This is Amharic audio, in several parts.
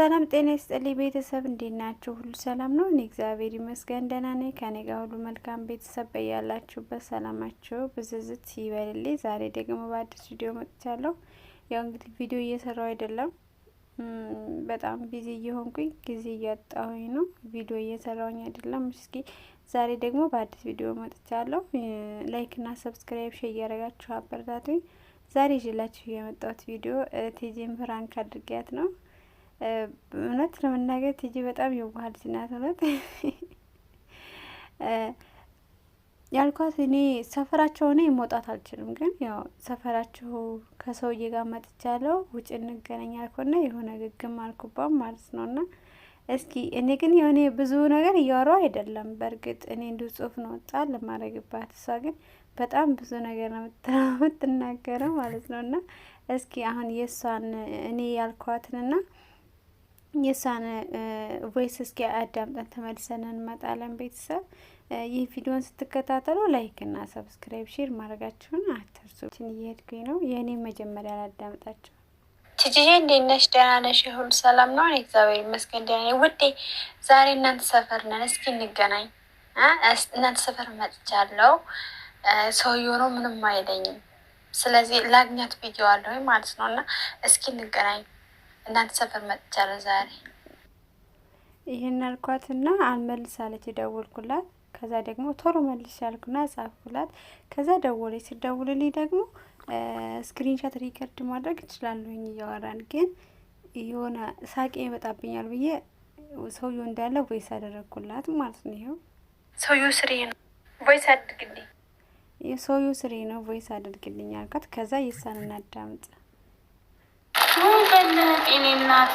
ሰላም ጤና ይስጥልኝ ቤተሰብ እንዴት ናችሁ? ሁሉ ሰላም ነው? እኔ እግዚአብሔር ይመስገን ደህና ነኝ። ከኔ ጋር ሁሉ መልካም። ቤተሰብ በያላችሁበት ሰላማችሁ ብዝዝት ይበልልኝ። ዛሬ ደግሞ በአዲስ ቪዲዮ መጥቻለሁ። ያው እንግዲህ ቪዲዮ እየሰራው አይደለም፣ በጣም ቢዚ እየሆንኩኝ ጊዜ እያጣሁኝ ነው። ቪዲዮ እየሰራውኝ አይደለም። እስኪ ዛሬ ደግሞ በአዲስ ቪዲዮ መጥቻለሁ። ላይክ እና ሰብስክራይብ ሼር እያደረጋችሁ አበረታቱኝ። ዛሬ ይዤላችሁ የመጣሁት ቪዲዮ ቲጂን ፕራንክ አድርጊያት ነው። እውነት ለመናገር ቲጂ በጣም የዋህ ልጅ ናት። እውነት ያልኳት እኔ ሰፈራቸው እኔ መውጣት አልችልም፣ ግን ያው ሰፈራቸው ከሰውዬ ጋር መጥቻለሁ ውጭ እንገናኝ አልኩና የሆነ ግግም አልኩባም ማለት ነው። እና እስኪ እኔ ግን የሆነ ብዙ ነገር እያወራሁ አይደለም። በእርግጥ እኔ እንዲሁ ጽሁፍ ነው ጣል ለማድረግባት፣ እሷ ግን በጣም ብዙ ነገር ነው የምትናገረው ማለት ነው። እና እስኪ አሁን የእሷን እኔ ያልኳትንና የሳነ ቮይስ እስኪ አዳምጠን ተመልሰን እንመጣለን። ቤተሰብ ይህ ቪዲዮን ስትከታተሉ ላይክ እና ሰብስክራይብ ሼር ማድረጋችሁን አትርሱ። እየሄድኩኝ ነው የእኔ መጀመሪያ ላዳምጣችሁ። ቲጂዬ እንዴት ነሽ? ደህና ነሽ? ሁሉ ሰላም ነው? እኔ እግዚአብሔር ይመስገን ደህና ነኝ። ውዴ ዛሬ እናንተ ሰፈር ነን፣ እስኪ እንገናኝ። እናንተ ሰፈር መጥቻለሁ። ሰውዬው ነው ምንም አይለኝም፣ ስለዚህ ላግኛት ብዬዋለሁ ማለት ነው። እና እስኪ እንገናኝ እናንተ ሰፈር መጥቻለሁ ዛሬ። ይሄን አልኳትና አልመልሳለች፣ ደወልኩላት። ከዛ ደግሞ ቶሎ መልሽ ያልኩና ጻፍኩላት። ከዛ ደወለች። ስደውልልኝ ደግሞ ስክሪንሻት ሪከርድ ማድረግ እችላለሁኝ እያወራን፣ ግን የሆነ ሳቄ ይመጣብኛል ብዬ ሰውዬው እንዳለ ቮይስ አደረግኩላት ማለት ነው። ይኸው ሰውዬው ስሬ ነው ቮይስ አድርግልኝ፣ የሰውዬው ስሬ ነው ቮይስ አድርግልኝ አልኳት። ከዛ የሳን አዳምጥ እኔ እናት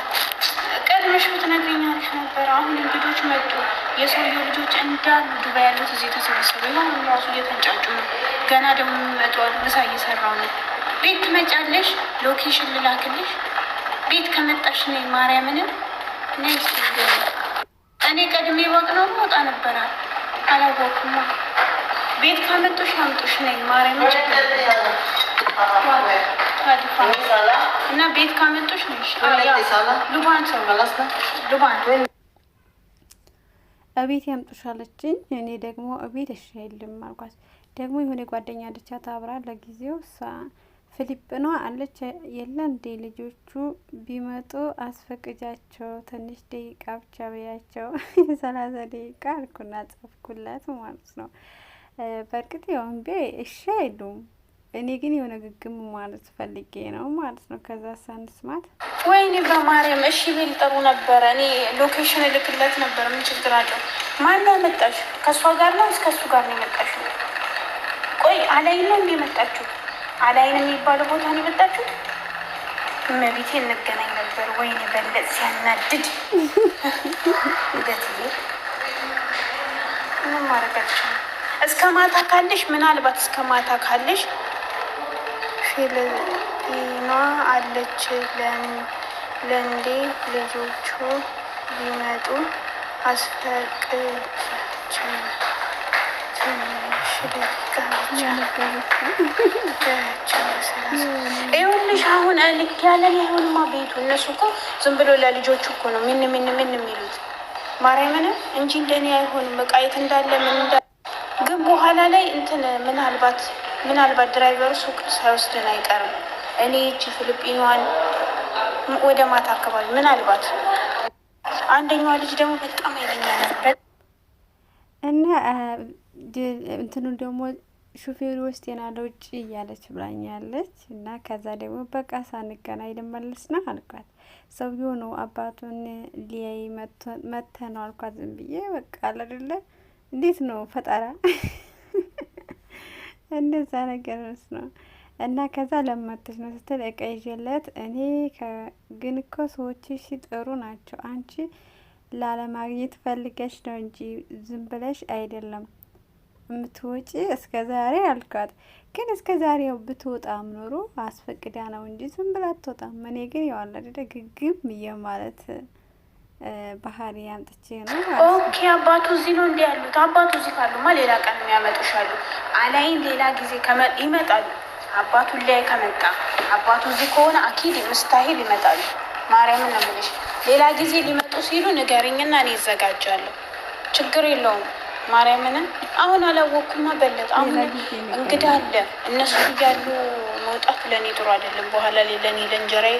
ቀድመሽ ብትነግሪኝ አሪፍ ነበር። አሁን እንግዶች መጡ። የሰውየው ልጆች እንዳሉ ዱባይ ያሉት እዚህ ተሰበሰቡ። ይሁን ራሱ እየተንጫጩ ነው። ገና ደግሞ የሚመጡ አሉ። ምሳ እየሰራው ነው። ቤት ትመጫለሽ? ሎኬሽን ልላክልሽ? ቤት ከመጣሽ ነይ ማርያምንም ነይ። እኔ ቀድሜ ወቅ ነው ወጣ ነበራል። አላወኩማ። ቤት ካመጡሽ አምጡሽ ነይ ማርያምን እና ቤት ካመጡሽ ነሽ ሉባን ሰው ሉባን እቤት ያምጡሻለችኝ። እኔ ደግሞ እቤት እሺ አይልም አልኳት። ደግሞ የሆነ ጓደኛ አለቻት አብራ ለጊዜው እሷ ፊሊጵኗ አለች። የለ እንዴ ልጆቹ ቢመጡ አስፈቅጃቸው ትንሽ ደቂቃ ብቻ በያቸው 30 ደቂቃ አልኩና ጻፍኩላት ማለት ነው። በእርግጥ ያው እምቢ እሺ አይሉም። እኔ ግን የሆነ ግግም ማለት ፈልጌ ነው ማለት ነው። ከዛ ሳንስማት ወይኔ በማርያም እሺ ቢል ጥሩ ነበረ። እኔ ሎኬሽን እልክለት ነበር። ምን ችግር አለው? ማን ነው መጣሽ? ከእሷ ጋር ነው እስከ እሱ ጋር ነው የመጣሽው? ቆይ አላይን ነው እንዴ መጣችሁ? አላይን የሚባለው ቦታ ነው የመጣችሁት? እመቤቴ እንገናኝ ነበር። ወይኔ በለጥ ሲያናድድ ይደትዬ ምን ማረጋችሁ? እስከ ማታ ካለሽ ምናልባት እስከ ማታ ካለሽ ፊልፒኗ አለች። ለእንዴ ልጆቹ ቢመጡ አስፈቅጃቸው ትንሽ ደቂቃ ይኸውልሽ። አሁን ልክ ያለን አይሆንማ ቤቱ። እነሱ እኮ ዝም ብሎ ለልጆቹ እኮ ነው ምን የሚሉት ማርያምን እንጂ እንደኔ አይሆንም። በቃ የት እንዳለ ምን እንዳለ ግን በኋላ ላይ እንትን ምናልባት ድራይቨሩ ሱቅ ሳይወስድን አይቀርም። እኔ እቺ ፊልጲኗን ወደ ማታ አካባቢ ምናልባት አንደኛዋ ልጅ ደግሞ በጣም አይለኛ ነበር እና እንትኑ ደግሞ ሹፌሩ ወስደና ለውጭ እያለች ብላኛለች። እና ከዛ ደግሞ በቃ ሳንገናኝ ልመልስ ነው አልኳት። ሰውዬው ነው አባቱን ሊያይ መተ ነው አልኳት። ዝም ብዬ በቃ አይደለ እንዴት ነው ፈጠራ እንደዛ ነገር ነው። እና ከዛ ለማተሽ ነው ስትል እቃ ይዤለት እኔ ግን እኮ ሰዎችሽ ጥሩ ናቸው። አንቺ ላለማግኘት ፈልገሽ ነው እንጂ ዝም ብለሽ አይደለም የምትወጪ እስከ ዛሬ አልኳት። ግን እስከ ዛሬው ብትወጣም ኖሮ አስፈቅዳ ነው እንጂ ዝም ብላ አትወጣም። እኔ ግን ያው አላደረ ግግም ማለት ባህሪ ያምጥቼ ነው። ኦኬ አባቱ እዚህ ነው እንዴ ያሉት? አባቱ እዚህ ካሉማ ሌላ ቀን የሚያመጡሻሉ። አላይን ሌላ ጊዜ ይመጣሉ። አባቱ ላይ ከመጣ አባቱ እዚህ ከሆነ አኪድ ምስታሂል ይመጣሉ። ማርያምን ነው የምልሽ። ሌላ ጊዜ ሊመጡ ሲሉ ንገሪኝና እኔ ይዘጋጃለሁ። ችግር የለውም። ማርያምን አሁን አላወቅኩማ በለጠ። አሁን እንግዳ አለ እነሱ እያሉ መውጣት ለእኔ ጥሩ አይደለም። በኋላ ለእኔ ለእንጀራዬ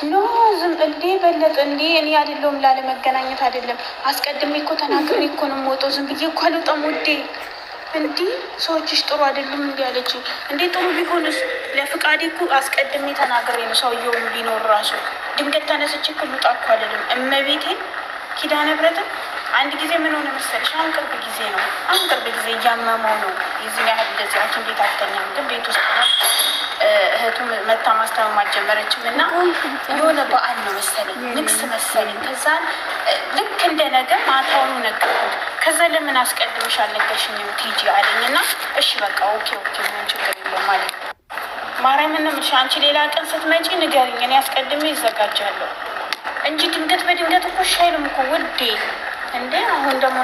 ኖ ዝም እንዴ በለጠ እንዴ እኔ አይደለሁም ላለመገናኘት አይደለም። አስቀድሜ እኮ ተናግሬ እኮ ነው የምወጣው። ዝም ብዬ እኮ አልወጣም ውዴ። እንዲህ ሰዎችሽ ጥሩ አይደሉም እንዲ ያለች እንዴ። ጥሩ ቢሆንስ ለፍቃዴ እኮ አስቀድሜ ተናግሬ ነው። ሰውየውም ቢኖር ራሱ ድንገት ተነስቼ እኮ ልውጣ እኮ አይደለም። እመቤቴን ኪዳነ ምሕረትን አንድ ጊዜ ምን ሆነ መሰለሽ? አሁን ቅርብ ጊዜ ነው። አሁን ቅርብ ጊዜ እያመመው ነው። የዚህ ያህል እንደዚህ ሐኪም ቤት አልተኛም፣ ግን ቤት ውስጥ ነው። እህቱ መታ ማስታመም አልጀመረችም እና የሆነ በዓል ነው መሰለኝ፣ ንግስ መሰለኝ። ከዛ ልክ እንደ ነገ ማታውኑ ነገርኩት። ከዛ ለምን አስቀድምሽ አልነገርሽኝም ቲጂ አለኝ እና እሺ በቃ ኦኬ ምን ችግር የለውም ማለት ነው። ማርያምን ነው የምልሽ። አንቺ ሌላ ቀን ስትመጪ ንገሪኝ፣ እኔ አስቀድሜ ይዘጋጃለሁ እንጂ ድንገት በድንገት እኮ እሺ አይልም እኮ ውዴ። እንዴ አሁን ደግሞ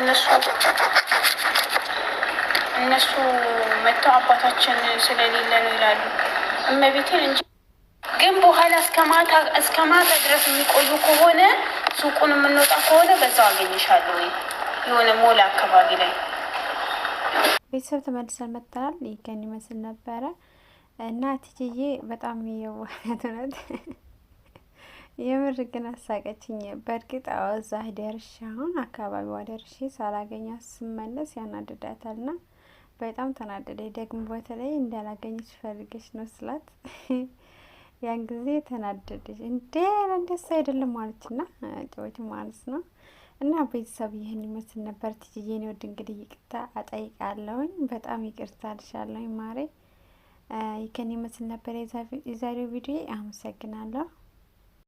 እነሱ መጥተው አባታችን ስለሌለ ነው ይላሉ እመቤቴን እንጂ። ግን በኋላ እስከ ማታ ድረስ የሚቆዩ ከሆነ ሱቁን የምንወጣ ከሆነ በዛው አገኝሻለሁ የሆነ ሞላ አካባቢ ላይ። ቤተሰብ ተመልሰን መጥተናል። ይገን ይመስል ነበረ እና ትጅዬ በጣም የዋህነት እውነት የምር ግን አሳቀችኝ። በእርግጥ እዛ ደርሼ አሁን አካባቢዋ ደርሼ ሳላገኛት ስመለስ ያናድዳታል ና በጣም ተናደደ። ደግሞ በተለይ እንዳላገኘች ፈልገች ነው ስላት ያን ጊዜ ተናደደች። እንዴ እንደሱ አይደለም ማለች ና ጨዎች ማለት ነው። እና ቤተሰብ ይህን ይመስል ነበር። ትጅዬን ወድ እንግዲህ ይቅርታ አጠይቃለሁኝ። በጣም ይቅርታ ልሻለሁኝ ማሬ። ይህን ይመስል ነበር የዛሬው ቪዲዮ። አመሰግናለሁ።